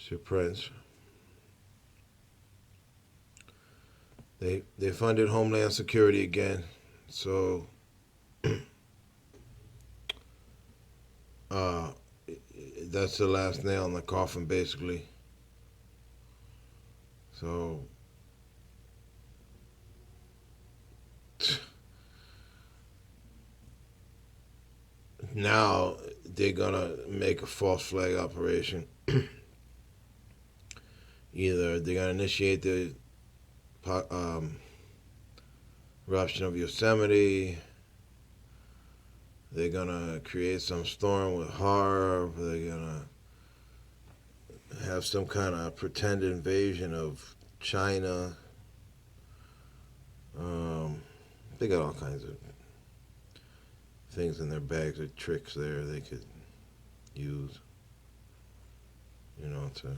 It's your prince. They funded Homeland Security again, so uh, that's the last nail in the coffin, basically. So now they're gonna make a false flag operation. Either they're gonna initiate the um, eruption of Yosemite. They're gonna create some storm with Harv. They're gonna have some kind of pretend invasion of China. Um, they got all kinds of things in their bags or tricks there they could use, to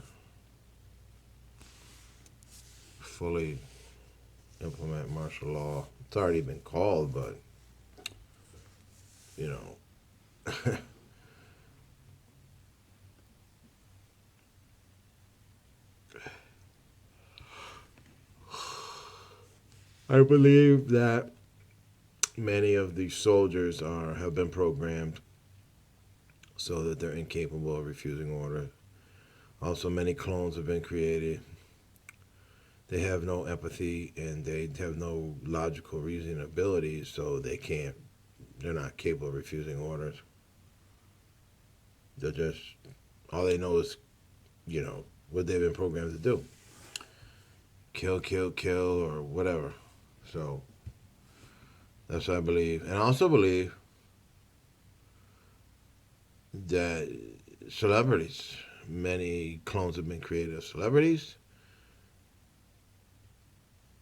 fully implement martial law. It's already been called, but, you know. I believe that many of these soldiers have been programmed so that they're incapable of refusing orders. Also, many clones have been created. They have no empathy and they have no logical reasoning abilities, so they're not capable of refusing orders. They're just, all they know is, what they've been programmed to do. Kill, kill, kill, or whatever. So, that's what I believe. And I also believe that celebrities, many clones have been created of celebrities,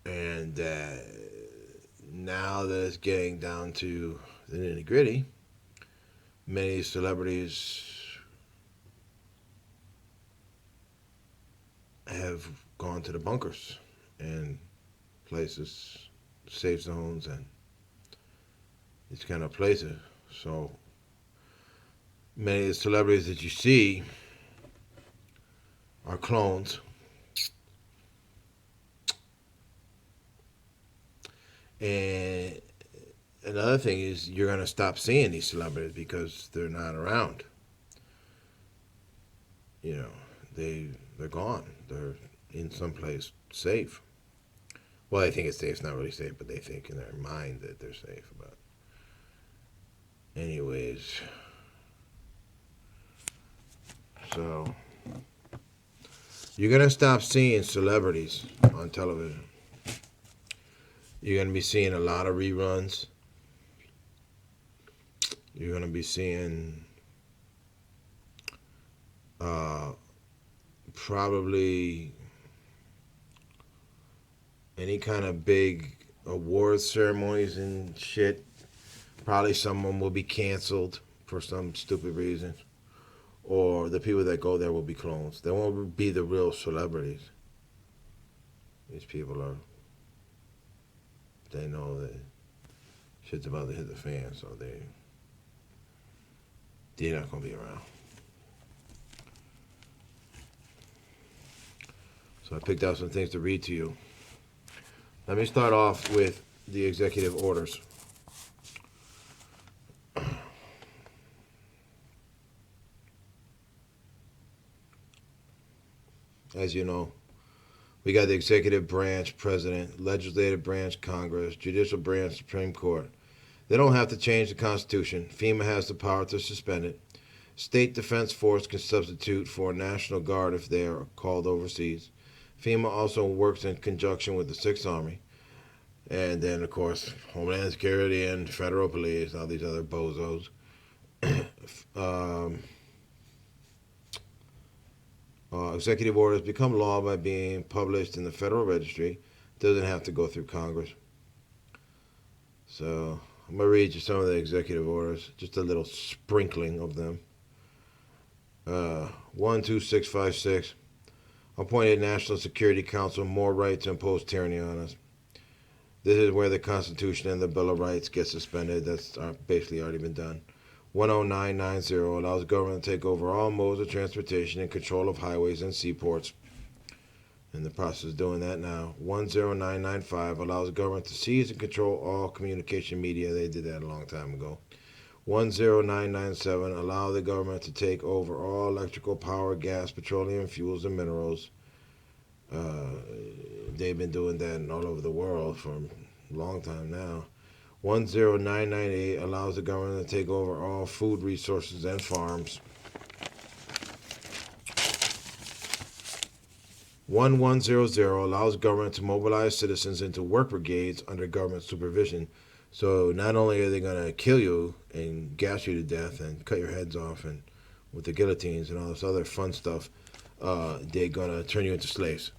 and that now that it's getting down to the nitty gritty, many celebrities have gone to the bunkers and places, safe zones, and these kind of places. So many of the celebrities that you see are clones. And another thing is you're going to stop seeing these celebrities because they're not around. They're gone. They're in some place safe. Well, they think it's safe. It's not really safe, but they think in their mind that they're safe. But anyways, so you're going to stop seeing celebrities on television. You're going to be seeing a lot of reruns. You're going to be seeing probably any kind of big awards ceremonies and shit. Probably someone will be canceled for some stupid reason. Or the people that go there will be clones. They won't be the real celebrities. These people they know that shit's about to hit the fan, so they're not going to be around. So I picked out some things to read to you. Let me start off with the executive orders. As you know, we got the executive branch, president, legislative branch, Congress, judicial branch, Supreme Court. They don't have to change the Constitution. FEMA has the power to suspend it. State Defense Force can substitute for National Guard if they are called overseas. FEMA also works in conjunction with the Sixth Army. And then, of course, Homeland Security and Federal Police, all these other bozos. Executive orders become law by being published in the Federal Registry. Doesn't have to go through Congress. So I'm going to read you some of the executive orders, just a little sprinkling of them. 12656, appointed National Security Council more right to impose tyranny on us. This is where the Constitution and the Bill of Rights get suspended. That's basically already been done. 10990 allows the government to take over all modes of transportation and control of highways and seaports. In the process of doing that now. 10995 allows the government to seize and control all communication media. They did that a long time ago. 10997 allow the government to take over all electrical power, gas, petroleum, fuels, and minerals. They've been doing that all over the world for a long time now. 10998 allows the government to take over all food resources and farms. 1100 allows government to mobilize citizens into work brigades under government supervision. So not only are they going to kill you and gas you to death and cut your heads off and with the guillotines and all this other fun stuff, they're going to turn you into slaves.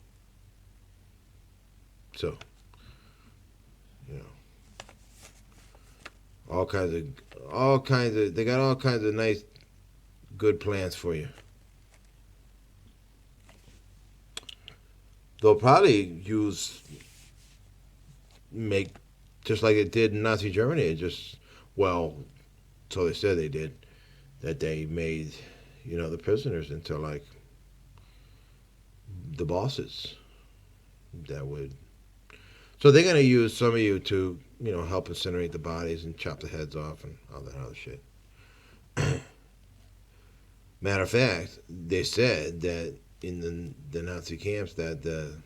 So, you know, they got all kinds of nice, good plans for you. They'll probably make, just like it did in Nazi Germany, so they said they did, that they made, the prisoners into like the bosses so they're going to use some of you to, help incinerate the bodies and chop the heads off and all that other shit. Matter of fact, they said that in the Nazi camps that the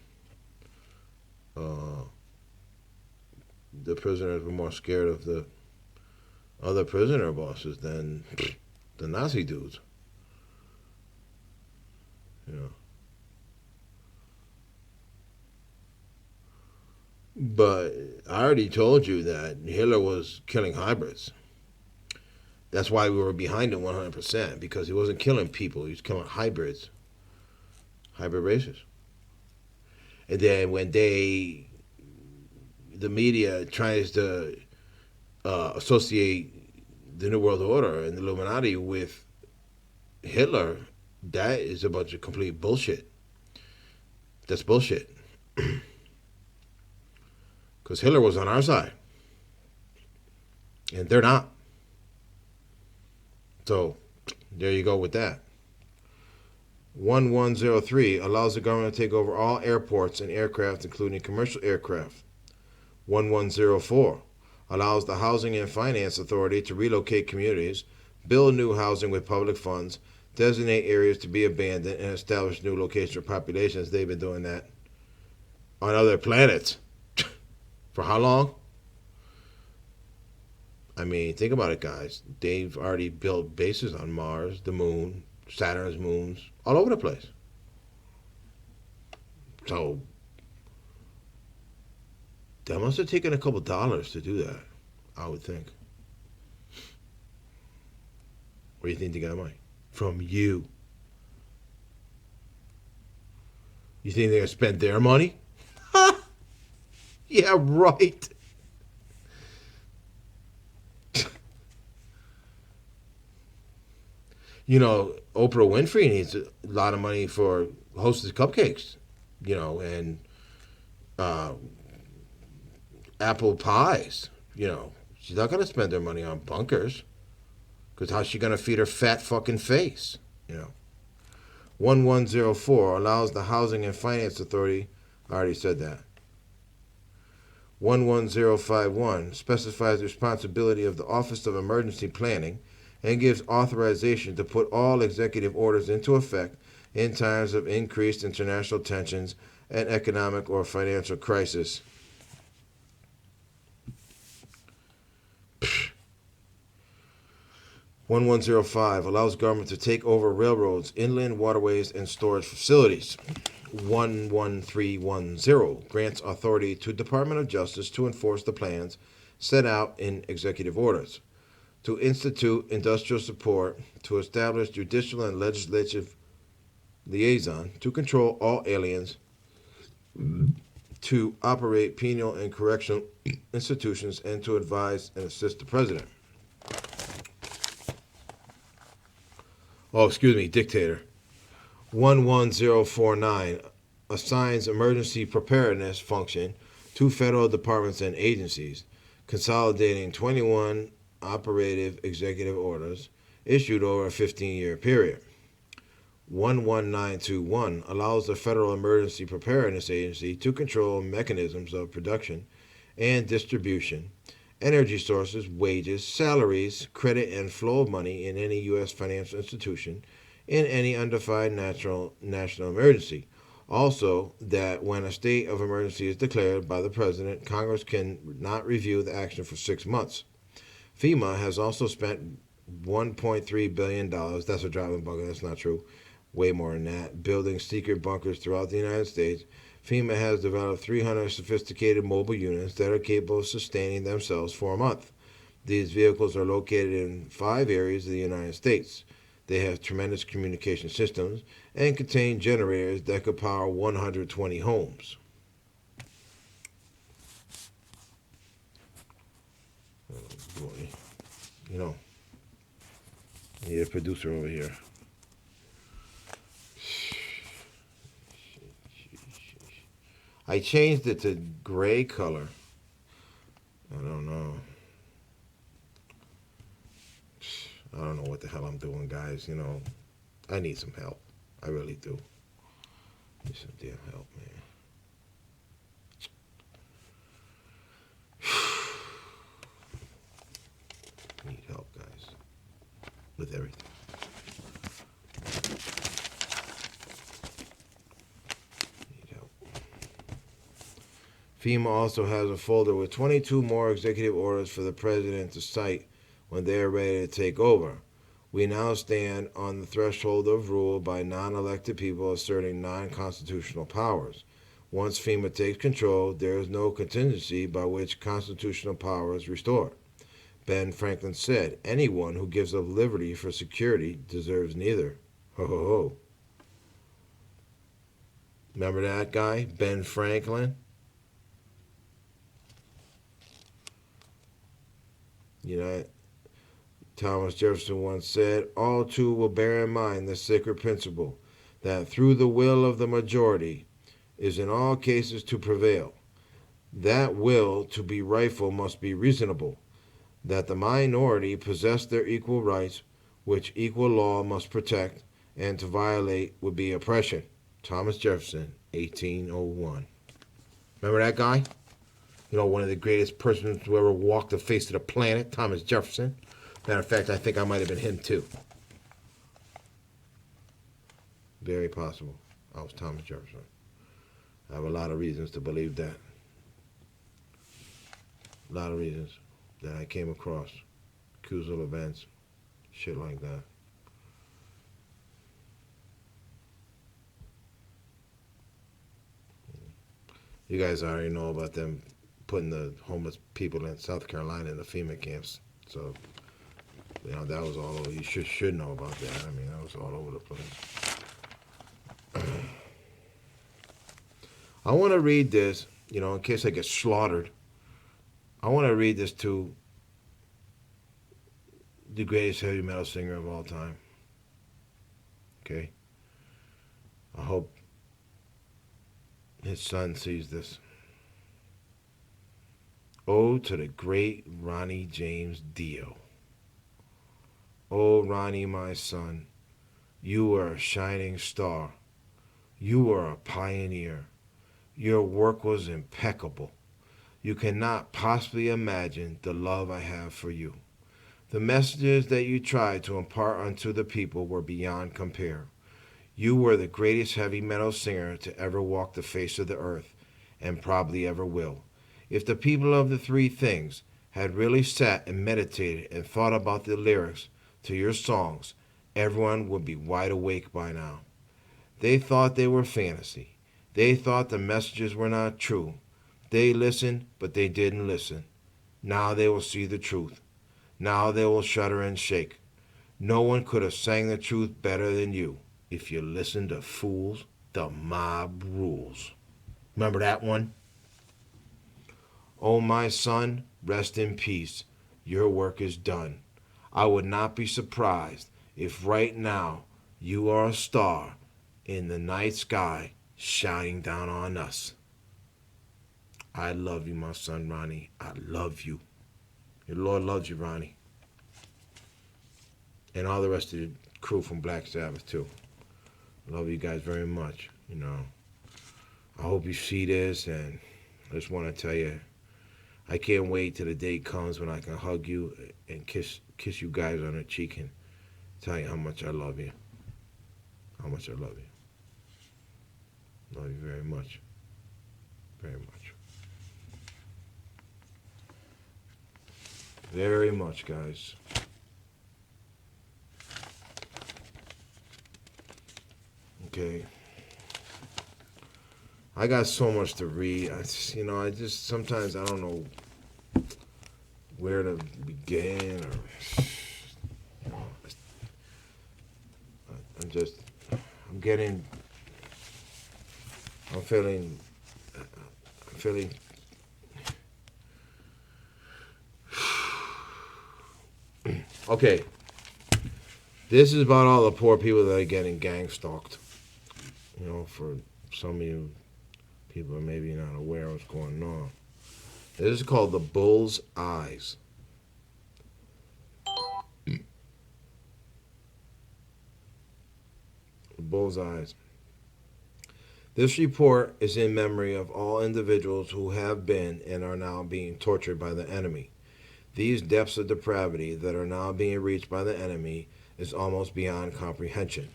prisoners were more scared of the other prisoner bosses than the Nazi dudes. But I already told you that Hitler was killing hybrids. That's why we were behind him 100%, because he wasn't killing people, he was killing hybrids. Hybrid races. And then when the media tries to associate the New World Order and the Illuminati with Hitler, that is a bunch of complete bullshit. That's bullshit. Because Hitler was on our side. And they're not. So, there you go with that. 1103 allows the government to take over all airports and aircraft, including commercial aircraft. 1104 allows the Housing and Finance Authority to relocate communities, build new housing with public funds, designate areas to be abandoned, and establish new locations for populations. They've been doing that on other planets. For how long? I mean, think about it, guys. They've already built bases on Mars, the moon, Saturn's moons, all over the place. So, that must have taken a couple dollars to do that, I would think. Where do you think they got money? From you. You think they're going to spend their money? Yeah, right. Oprah Winfrey needs a lot of money for Hostess cupcakes, and apple pies. She's not going to spend her money on bunkers, because how's she going to feed her fat fucking face? 1104 allows the Housing and Finance Authority, I already said that. 11051 specifies the responsibility of the Office of Emergency Planning and gives authorization to put all executive orders into effect in times of increased international tensions and economic or financial crisis. 1105 allows government to take over railroads, inland waterways, and storage facilities. 11310 grants authority to Department of Justice to enforce the plans set out in executive orders, to institute industrial support, to establish judicial and legislative liaison, to control all aliens, to operate penal and correctional institutions, and to advise and assist the president. Dictator. 11049 assigns emergency preparedness function to federal departments and agencies, consolidating 21 operative executive orders issued over a 15-year period. 11921 allows the Federal Emergency Preparedness Agency to control mechanisms of production and distribution, energy sources, wages, salaries, credit, and flow of money in any U.S. financial institution in any undefined national emergency. Also, that when a state of emergency is declared by the President, Congress can not review the action for 6 months. FEMA has also spent $1.3 billion. That's a driving bugger. That's not true. Way more than that. Building secret bunkers throughout the United States. FEMA has developed 300 sophisticated mobile units that are capable of sustaining themselves for a month. These vehicles are located in 5 areas of the United States. They have tremendous communication systems and contain generators that could power 120 homes. Oh boy. You know, I need a producer over here. I changed it to gray color. I don't know. I don't know what the hell I'm doing, guys. You know, I need some help. I really do. Need some damn help, man. Need help, guys. With everything. FEMA also has a folder with 22 more executive orders for the President to cite when they are ready to take over. We now stand on the threshold of rule by non-elected people asserting non-constitutional powers. Once FEMA takes control, there is no contingency by which constitutional power is restored. Ben Franklin said, "Anyone who gives up liberty for security deserves neither." Ho ho ho. Remember that guy, Ben Franklin? You know, Thomas Jefferson once said, "All too will bear in mind the sacred principle that through the will of the majority is in all cases to prevail. That will to be rightful must be reasonable, that the minority possess their equal rights, which equal law must protect, and to violate would be oppression." Thomas Jefferson, 1801. Remember that guy? You know, one of the greatest persons who ever walked the face of the planet, Thomas Jefferson. Matter of fact, I think I might have been him too. Very possible. I was Thomas Jefferson. I have a lot of reasons to believe that. A lot of reasons that I came across. Causal events. Shit like that. You guys already know about them putting the homeless people in South Carolina in the FEMA camps. So, you know, that was all over. You should know about that. I mean, that was all over the place. I want to read this, you know, in case I get slaughtered. I want to read this to the greatest heavy metal singer of all time. Okay? I hope his son sees this. Ode to the great Ronnie James Dio. Oh, Ronnie, my son, you were a shining star. You were a pioneer. Your work was impeccable. You cannot possibly imagine the love I have for you. The messages that you tried to impart unto the people were beyond compare. You were the greatest heavy metal singer to ever walk the face of the earth, and probably ever will. If the people of the Three Things had really sat and meditated and thought about the lyrics to your songs, everyone would be wide awake by now. They thought they were fantasy. They thought the messages were not true. They listened, but they didn't listen. Now they will see the truth. Now they will shudder and shake. No one could have sang the truth better than you. If you listen to fools, the mob rules. Remember that one? Oh, my son, rest in peace. Your work is done. I would not be surprised if right now you are a star in the night sky shining down on us. I love you, my son, Ronnie. I love you. Your Lord loves you, Ronnie. and all the rest of the crew from Black Sabbath too. I love you guys very much. I hope you see this, and I just want to tell you, I can't wait till the day comes when I can hug you and kiss you guys on the cheek and tell you how much I love you. How much I love you. Love you very much. Very much. Very much, guys. Okay. I got so much to read. I just sometimes I don't know where to begin, or I'm just I'm feeling okay. This is about all the poor people that are getting gang stalked. For some of you people are maybe not aware of what's going on. This is called the bull's eyes. The bull's eyes. This report is in memory of all individuals who have been and are now being tortured by the enemy. These depths of depravity that are now being reached by the enemy is almost beyond comprehension.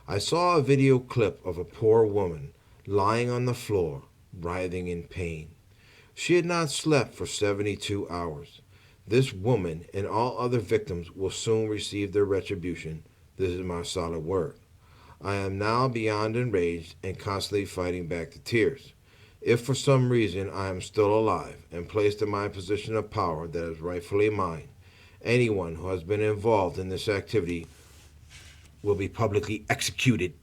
I saw a video clip of a poor woman lying on the floor, writhing in pain. She had not slept for 72 hours. This woman and all other victims will soon receive their retribution. This is my solid word. I am now beyond enraged and constantly fighting back the tears. If for some reason I am still alive and placed in my position of power that is rightfully mine, anyone who has been involved in this activity will be publicly executed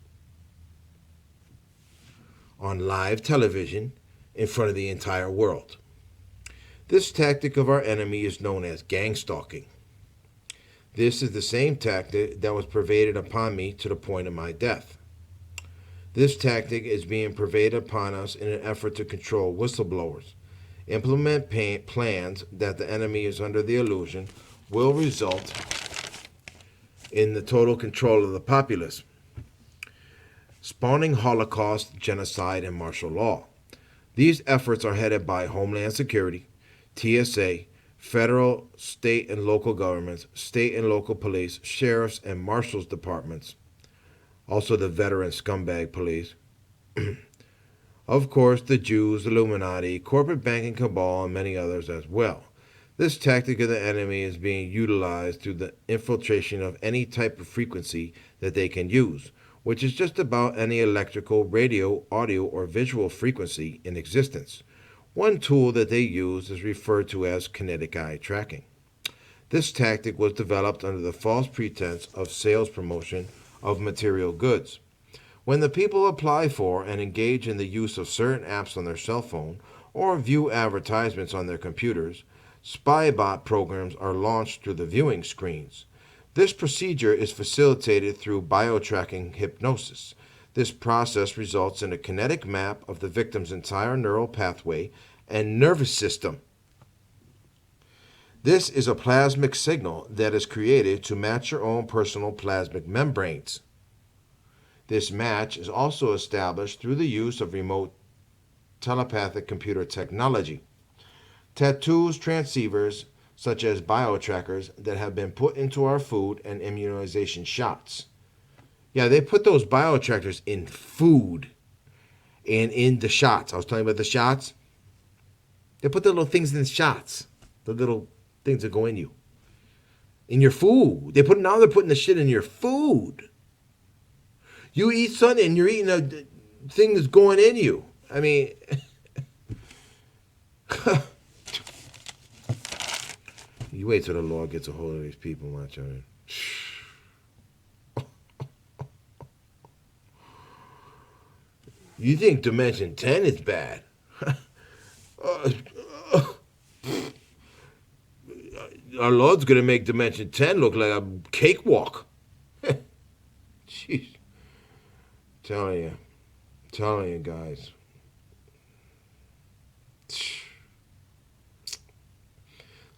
on live television in front of the entire world. This tactic of our enemy is known as gang stalking. This is the same tactic that was pervaded upon me to the point of my death. This tactic is being pervaded upon us in an effort to control whistleblowers, implement plans that the enemy is under the illusion will result in the total control of the populace, spawning Holocaust, genocide, and martial law. These efforts are headed by Homeland Security, TSA, federal, state, and local governments, state and local police, sheriffs, and marshals departments, also the veteran scumbag police, of course, the Jews, the Illuminati, corporate banking cabal, and many others as well. This tactic of the enemy is being utilized through the infiltration of any type of frequency that they can use, which is just about any electrical, radio, audio, or visual frequency in existence. One tool that they use is referred to as kinetic eye tracking. This tactic was developed under the false pretense of sales promotion of material goods. When the people apply for and engage in the use of certain apps on their cell phone or view advertisements on their computers, spy-bot programs are launched through the viewing screens. This procedure is facilitated through biotracking hypnosis. This process results in a kinetic map of the victim's entire neural pathway and nervous system. This is a plasmic signal that is created to match your own personal plasmic membranes. This match is also established through the use of remote telepathic computer technology. Tattoos, transceivers, such as biotrackers that have been put into our food, and immunization shots. Yeah, they put those biotrackers in food and in the shots. I was telling you about the shots. They put the little things in the shots, the little things that go in you, in your food. Now they're putting the shit in your food. You eat something and you're eating a thing that's going in you. I mean, you wait till the Lord gets a hold of these people, watch out. You think Dimension 10 is bad? Our Lord's going to make Dimension 10 look like a cakewalk. Jeez. Telling you guys.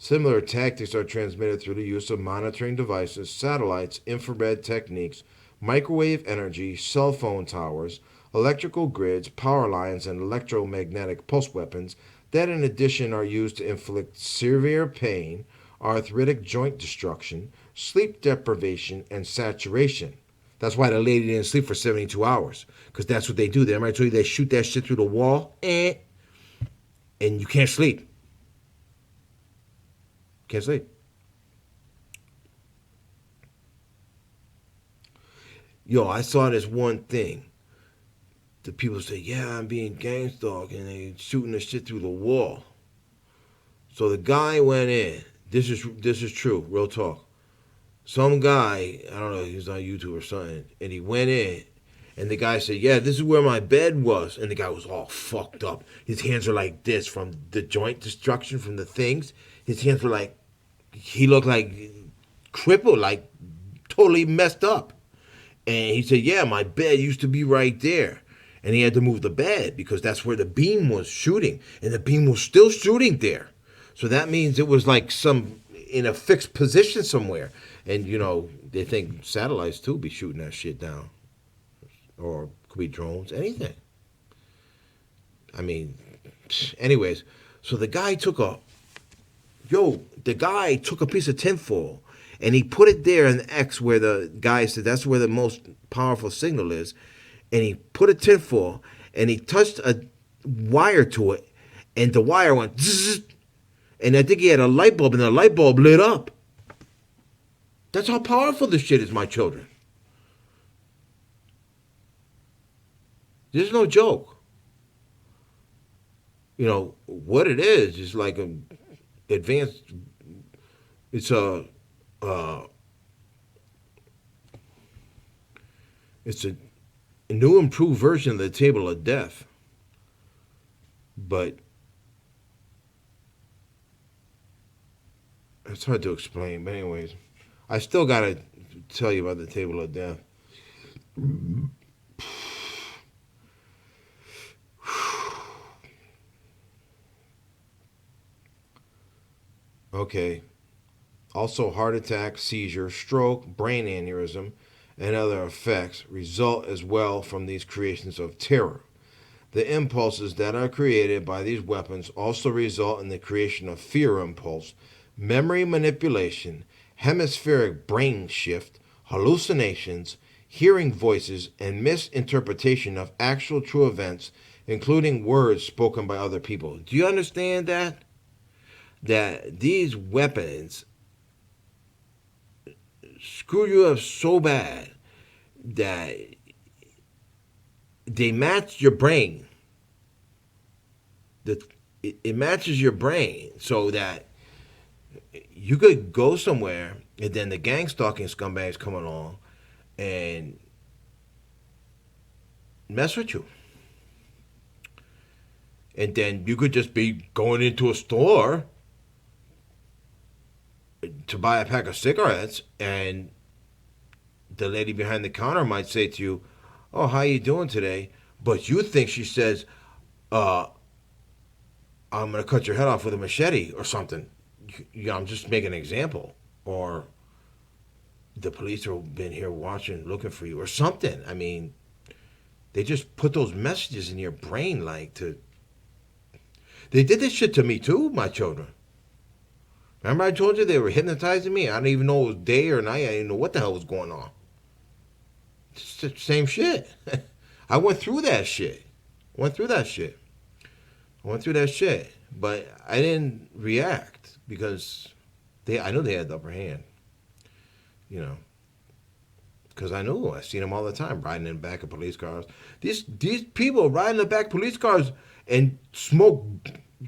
Similar tactics are transmitted through the use of monitoring devices, satellites, infrared techniques, microwave energy, cell phone towers, electrical grids, power lines, and electromagnetic pulse weapons that, in addition, are used to inflict severe pain, arthritic joint destruction, sleep deprivation, and saturation. That's why the lady didn't sleep for 72 hours, because that's what they do. Remember I told you they shoot that shit through the wall, and you can't sleep. Can't sleep. Yo, I saw this one thing. The people say, yeah, I'm being gang stalked, and they shooting the shit through the wall. So the guy went in. This is true, real talk. Some guy, I don't know, he was on YouTube or something, and he went in, and the guy said, yeah, this is where my bed was. And the guy was all fucked up. His hands are like this from the joint destruction from the things. His hands were like, he looked like crippled, like totally messed up. And he said, yeah, my bed used to be right there. And he had to move the bed because that's where the beam was shooting. And the beam was still shooting there. So that means it was like some in a fixed position somewhere. And, you know, they think satellites, too, be shooting that shit down. Or could be drones, anything. I mean, anyways, so the guy took a piece of tinfoil and he put it there in the X where the guy said that's where the most powerful signal is. And he put a tinfoil and he touched a wire to it and the wire went zzz, and I think he had a light bulb and the light bulb lit up. That's how powerful this shit is, my children. This is no joke. You know, what it is like an advanced, it's a new improved version of the table of death. But it's hard to explain. But anyways, I still got to tell you about the table of death. Okay. Also, heart attack, seizure, stroke, brain aneurysm, and other effects result as well from these creations of terror. The impulses that are created by these weapons also result in the creation of fear impulse, memory manipulation, hemispheric brain shift, hallucinations, hearing voices, and misinterpretation of actual true events, including words spoken by other people. Do you understand that? That these weapons screw you up so bad that they match your brain. It matches your brain so that you could go somewhere and then the gang stalking scumbags come along and mess with you. And then you could just be going into a store to buy a pack of cigarettes, and the lady behind the counter might say to you, "Oh, how you doing today?" But you think she says, "I'm gonna cut your head off with a machete or something." I'm just making an example. Or the police have been here watching, looking for you, or something. I mean, they just put those messages in your brain, like to. They did this shit to me too, my children. Remember I told you they were hypnotizing me? I didn't even know it was day or night. I didn't know what the hell was going on. It's the same shit. I went through that shit. But I didn't react because I knew they had the upper hand. You know. Because I seen them all the time riding in the back of police cars. These people riding in the back of police cars and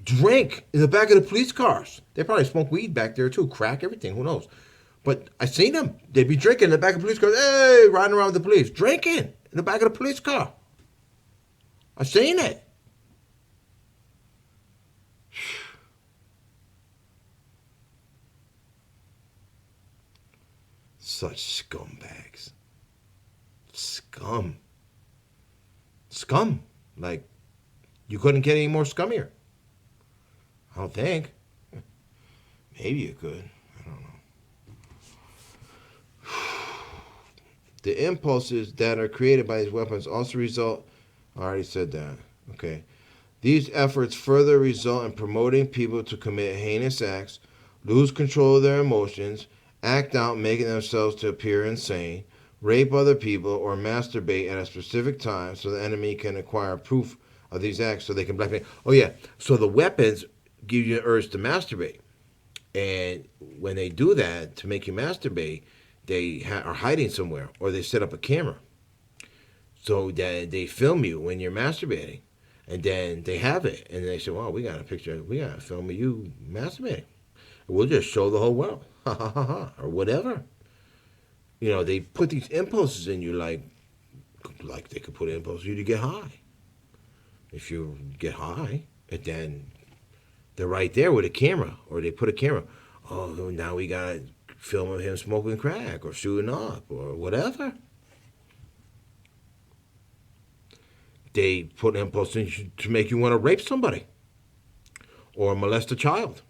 drink in the back of the police cars. They probably smoke weed back there too, crack, everything, who knows. But I seen them. They'd be drinking in the back of police cars. Hey, riding around with the police. Drinking in the back of the police car. I seen it. Such scumbags. Scum. Like, you couldn't get any more scummier. I don't think. Maybe you could. I don't know. The impulses that are created by these weapons also result. I already said that. Okay. These efforts further result in promoting people to commit heinous acts, lose control of their emotions, act out, making themselves to appear insane, rape other people, or masturbate at a specific time so the enemy can acquire proof of these acts so they can blackmail. Oh, yeah. So the weapons give you an urge to masturbate. And when they do that to make you masturbate, they are hiding somewhere or they set up a camera so that they film you when you're masturbating. And then they have it. And they say, well, we got a picture. We got a film of you masturbating. We'll just show the whole world. Ha ha ha ha. Or whatever. You know, they put these impulses in you like they could put impulses in you to get high. If you get high, and then they're right there with a camera. Or they put a camera. Oh, now we got to film of him smoking crack or shooting up or whatever. They put impulse in you to make you want to rape somebody or molest a child.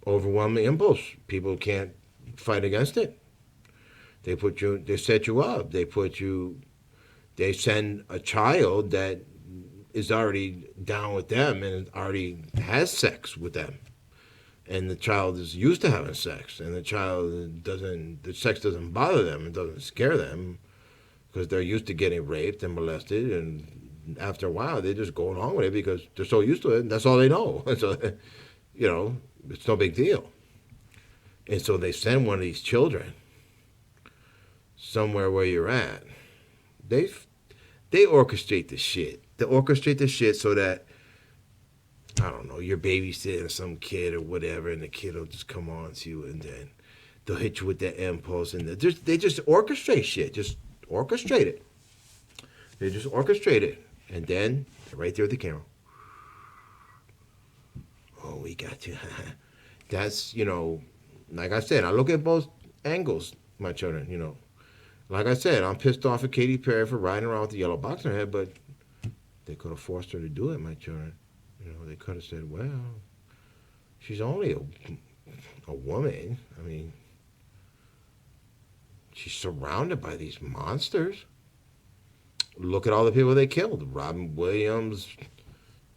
Overwhelming impulse. People can't fight against it. They set you up. They send a child that is already down with them and already has sex with them. And the child is used to having sex, and the sex doesn't bother them, it doesn't scare them, because they're used to getting raped and molested, and after a while they just go along with it because they're so used to it, and that's all they know. So, you know, it's no big deal. And so they send one of these children somewhere where you're at. They orchestrate the shit. They orchestrate the shit so that, I don't know, you're babysitting some kid or whatever, and the kid will just come on to you, and then they'll hit you with that impulse, and they just orchestrate shit. Just orchestrate it. They just orchestrate it, and then right there with the camera. Oh, we got you. That's, you know, like I said, I look at both angles, my children, you know. Like I said, I'm pissed off at Katy Perry for riding around with the yellow box in her head, but they could have forced her to do it, my children. You know, they could have said, well, she's only a woman. I mean, she's surrounded by these monsters. Look at all the people they killed. Robin Williams,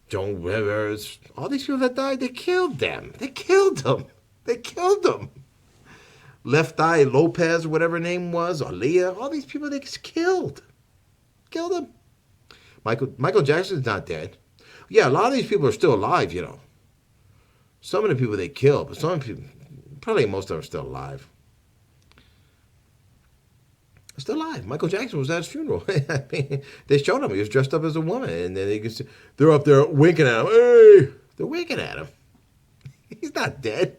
Joan Rivers, all these people that died, they killed them. They killed them. They killed them. Left Eye Lopez, whatever her name was, or Leah, all these people they just killed. Killed them. Michael Jackson's not dead. Yeah, a lot of these people are still alive, you know. Some of the people they killed, but some people, probably most of them are still alive. Still alive. Michael Jackson was at his funeral. I mean, they showed him. He was dressed up as a woman. And then they're up there winking at him. Hey! They're winking at him. He's not dead.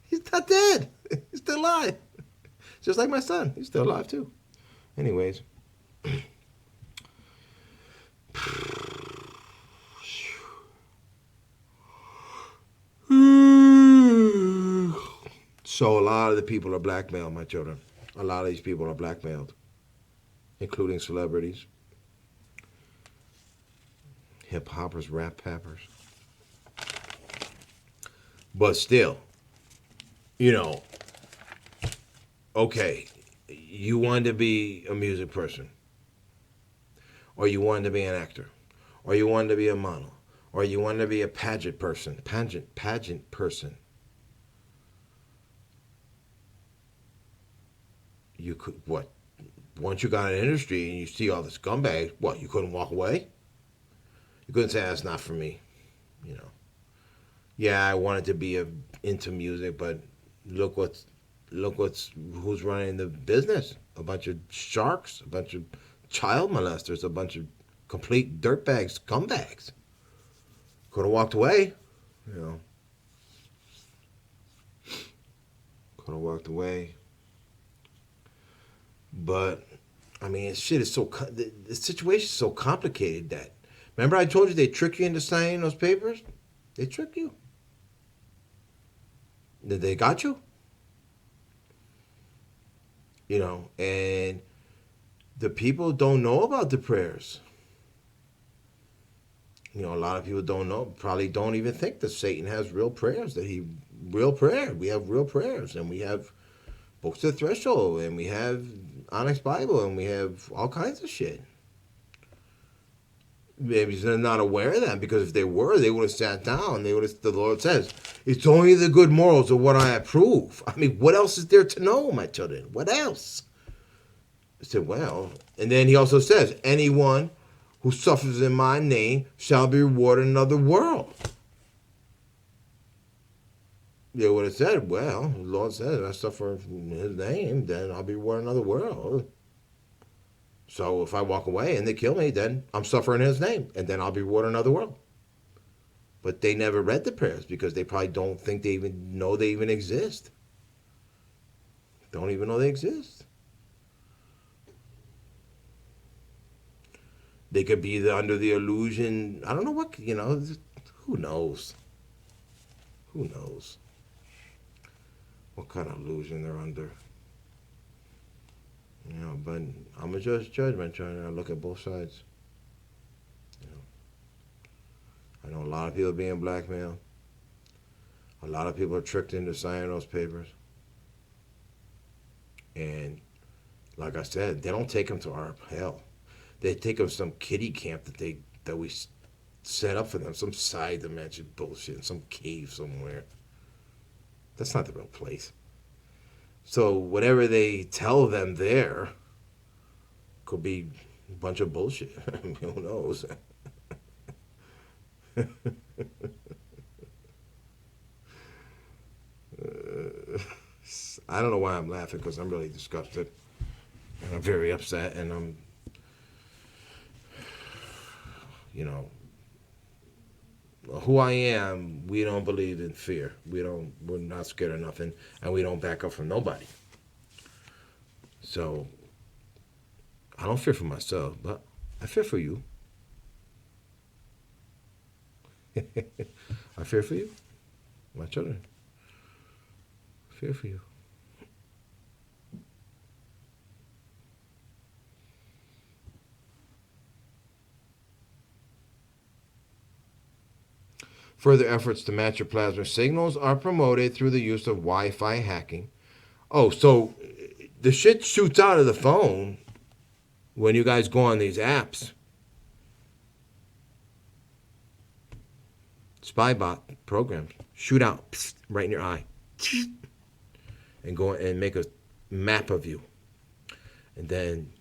He's not dead. He's still alive. Just like my son. He's still alive, too. Anyways. So a lot of the people are blackmailed, my children. A lot of these people are blackmailed, including celebrities, hip-hoppers, rap-pappers. But still, you know, okay, you wanted to be a music person, or you wanted to be an actor, or you wanted to be a model, or you wanted to be a pageant person. You could, what? Once you got in the industry and you see all the scumbags, what? You couldn't walk away? You couldn't say, that's not for me, you know. Yeah, I wanted to be into music, but who's running the business? A bunch of sharks, a bunch of child molesters, a bunch of complete dirtbags, scumbags. Could have walked away, you know. Could have walked away. But, I mean, shit is the situation is so complicated that, remember I told you they trick you into signing those papers? They trick you. They got you. You know, and the people don't know about the prayers. A lot of people don't know, probably don't even think that Satan has real prayers, real prayer. We have real prayers, and we have Books of Threshold, and we have Onyx Bible, and we have all kinds of shit. Maybe they're not aware of that, because if they were, they would have sat down. They would have. The Lord says, "It's only the good morals of what I approve." I mean, what else is there to know, my children? What else? I said, well, and then he also says, "Anyone who suffers in my name shall be rewarded in another world." They would have said, well, the Lord says, if I suffer in his name, then I'll be rewarded in another world. So if I walk away and they kill me, then I'm suffering in his name, and then I'll be rewarded in another world. But they never read the prayers, because they probably don't think they even know they even exist. Don't even know they exist. They could be under the illusion. I don't know what, who knows? Who knows what kind of illusion they're under? But I'm a judgment, trying to look at both sides. I know a lot of people are being blackmailed. A lot of people are tricked into signing those papers. And like I said, they don't take them to our hell. They take them to some kiddie camp that we set up for them, some side dimension bullshit in some cave somewhere. That's not the real place. So whatever they tell them there could be a bunch of bullshit. Who knows? I don't know why I'm laughing, because I'm really disgusted. And I'm very upset, and I'm, who I am, we don't believe in fear. We're not scared of nothing, and we don't back up from nobody. So, I don't fear for myself, but I fear for you. I fear for you, my children. I fear for you. Further efforts to match your plasma signals are promoted through the use of Wi-Fi hacking. Oh, so the shit shoots out of the phone when you guys go on these apps. Spybot programs shoot out right in your eye, and go and make a map of you, and then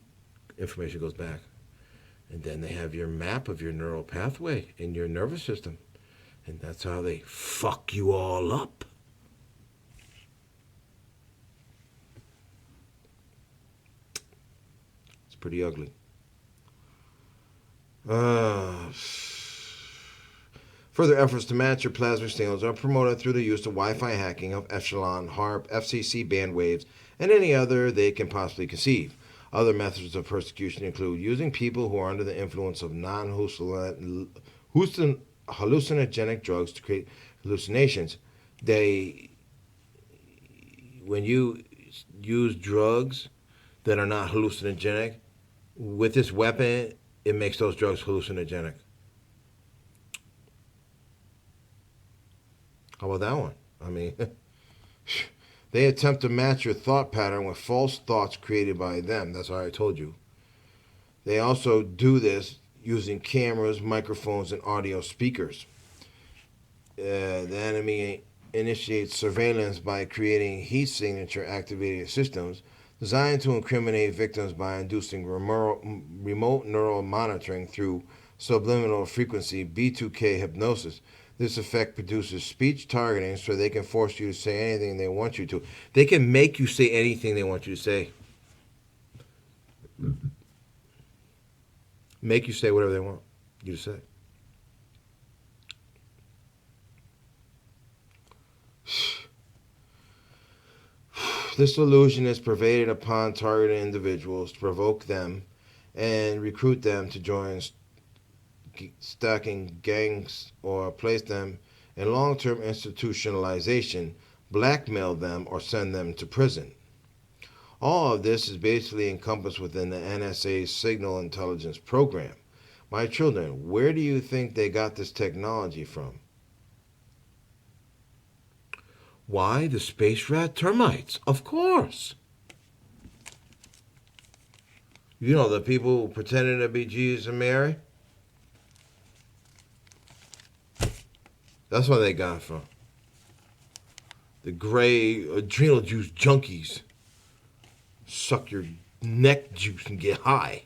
information goes back, and then they have your map of your neural pathway in your nervous system. And that's how they fuck you all up. It's pretty ugly. Further efforts to match your plasma signals are promoted through the use of Wi-Fi hacking of Epsilon, HARP, FCC band waves, and any other they can possibly conceive. Other methods of persecution include using people who are under the influence of hallucinogenic drugs to create hallucinations. When you use drugs that are not hallucinogenic, with this weapon, it makes those drugs hallucinogenic. How about that one? I mean, they attempt to match your thought pattern with false thoughts created by them. That's what I told you. They also do this using cameras, microphones, and audio speakers. The enemy initiates surveillance by creating heat signature activated systems designed to incriminate victims by inducing remote neural monitoring through subliminal frequency B2K hypnosis. This effect produces speech targeting, so they can force you to say anything they want you to. They can make you say anything they want you to say. Make you say whatever they want you to say. This illusion is pervaded upon targeted individuals to provoke them and recruit them to join stacking gangs or place them in long-term institutionalization, blackmail them, or send them to prison. All of this is basically encompassed within the NSA's signal intelligence program. My children, where do you think they got this technology from? Why, the space rat termites, of course. You know, the people pretending to be Jesus and Mary? That's where they got it from. The gray adrenal juice junkies suck your neck juice and get high.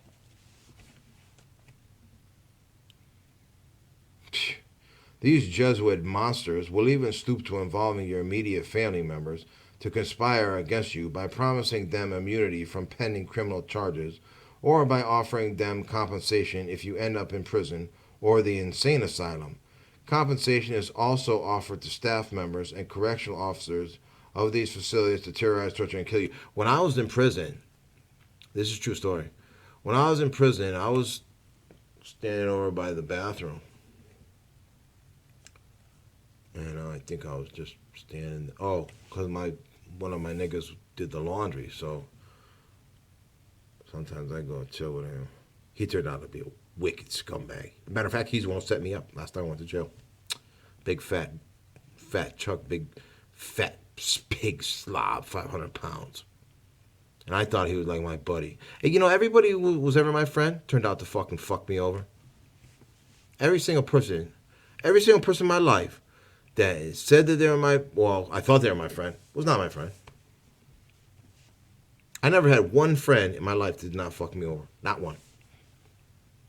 These Jesuit monsters will even stoop to involving your immediate family members to conspire against you by promising them immunity from pending criminal charges or by offering them compensation if you end up in prison or the insane asylum. Compensation is also offered to staff members and correctional officers of these facilities to terrorize, torture, and kill you. When I was in prison, this is a true story. When I was in prison, I was standing over by the bathroom. And I think I was just standing. Oh, because one of my niggas did the laundry, so sometimes I go and chill with him. He turned out to be a wicked scumbag. Matter of fact, he's the one who set me up last time I went to jail. Big fat Chuck, big fat pig slob, 500 pounds. And I thought he was like my buddy. And you know, everybody who was ever my friend turned out to fucking fuck me over. Every single person in my life that said that they were I thought they were my friend, was not my friend. I never had one friend in my life that did not fuck me over. Not one.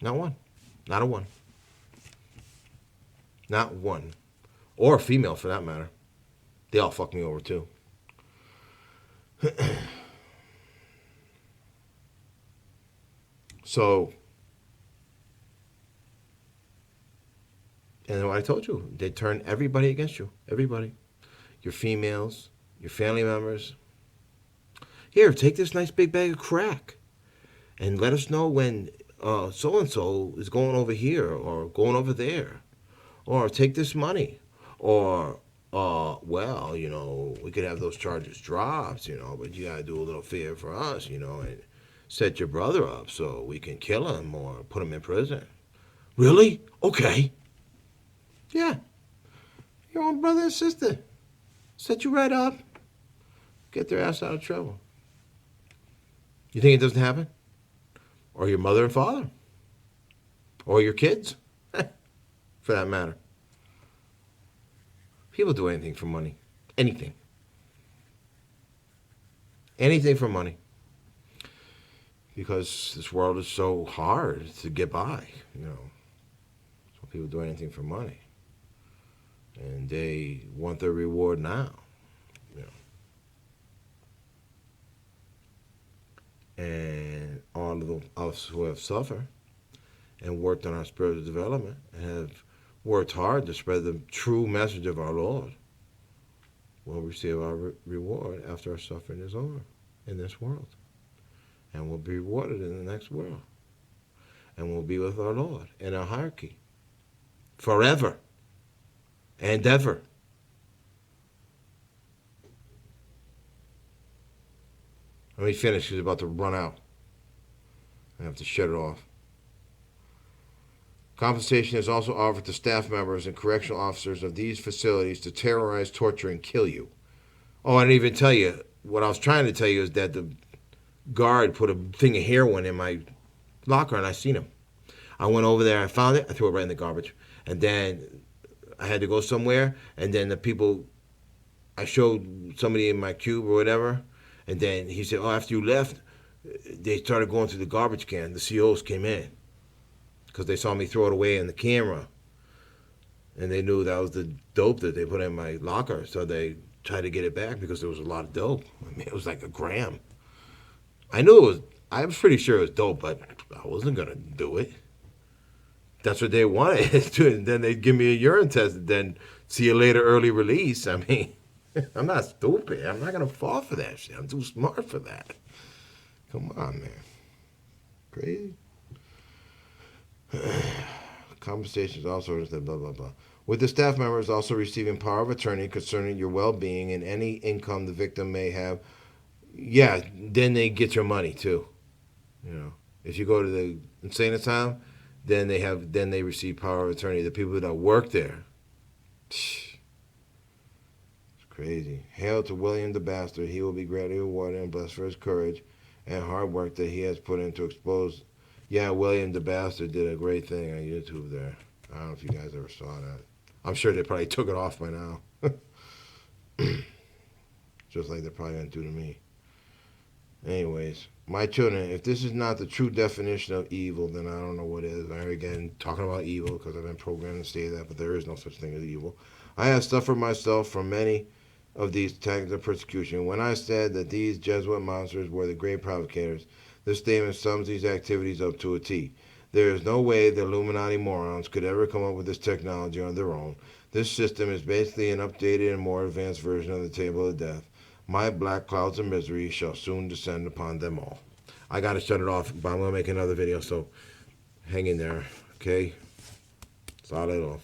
Not one. Not a one. Not one. Or a female, for that matter. They all fuck me over, too. So, and what I told you, they turn everybody against you. Everybody. Your females, your family members. Here, take this nice big bag of crack. And let us know when so-and-so is going over here or going over there. Or take this money. Or, you know, we could have those charges dropped, you know, but you got to do a little favor for us, you know, and set your brother up so we can kill him or put him in prison. Really? Okay. Yeah. Your own brother and sister. Set you right up. Get their ass out of trouble. You think it doesn't happen? Or your mother and father? Or your kids? For that matter. People do anything for money. Anything. Anything for money. Because this world is so hard to get by, you know. So people do anything for money. And they want their reward now, you know. And all of us who have suffered and worked on our spiritual development and have worked hard to spread the true message of our Lord will receive our reward after our suffering is over in this world. And we'll be rewarded in the next world. And we'll be with our Lord in our hierarchy. Forever. And ever. Let me finish. She's about to run out. I have to shut it off. Compensation is also offered to staff members and correctional officers of these facilities to terrorize, torture, and kill you. Oh, I didn't even tell you. What I was trying to tell you is that the guard put a thing of heroin in my locker, and I seen him. I went over there, I found it, I threw it right in the garbage. And then I had to go somewhere, and then the people, I showed somebody in my cube or whatever, and then he said, oh, after you left, they started going through the garbage can. The COs came in because they saw me throw it away in the camera, and they knew that was the dope that they put in my locker, so they tried to get it back because there was a lot of dope. I mean, it was like a gram. I was pretty sure it was dope, but I wasn't going to do it. That's what they wanted. And then they'd give me a urine test and then see you later early release. I mean, I'm not stupid. I'm not going to fall for that shit. I'm too smart for that. Come on, man. Crazy. Conversations, all sorts of blah, blah, blah. With the staff members also receiving power of attorney concerning your well-being and any income the victim may have. Yeah, then they get your money too. You know, if you go to the insane asylum, then they receive power of attorney. The people that work there. It's crazy. Hail to William the Bastard. He will be greatly rewarded and blessed for his courage and hard work that he has put in to expose. Yeah, William the Bastard did a great thing on YouTube there. I don't know if you guys ever saw that. I'm sure they probably took it off by now. Just like they're probably going to do to me. Anyways, my children, if this is not the true definition of evil, then I don't know what is. Again, talking about evil because I've been programmed to say that, but there is no such thing as evil. I have suffered myself from many of these tactics of persecution. When I said that these Jesuit monsters were the great provocators, this statement sums these activities up to a T. There is no way the Illuminati morons could ever come up with this technology on their own. This system is basically an updated and more advanced version of the table of death. My black clouds of misery shall soon descend upon them all. I got to shut it off, but I'm going to make another video, so hang in there, okay? Start it off.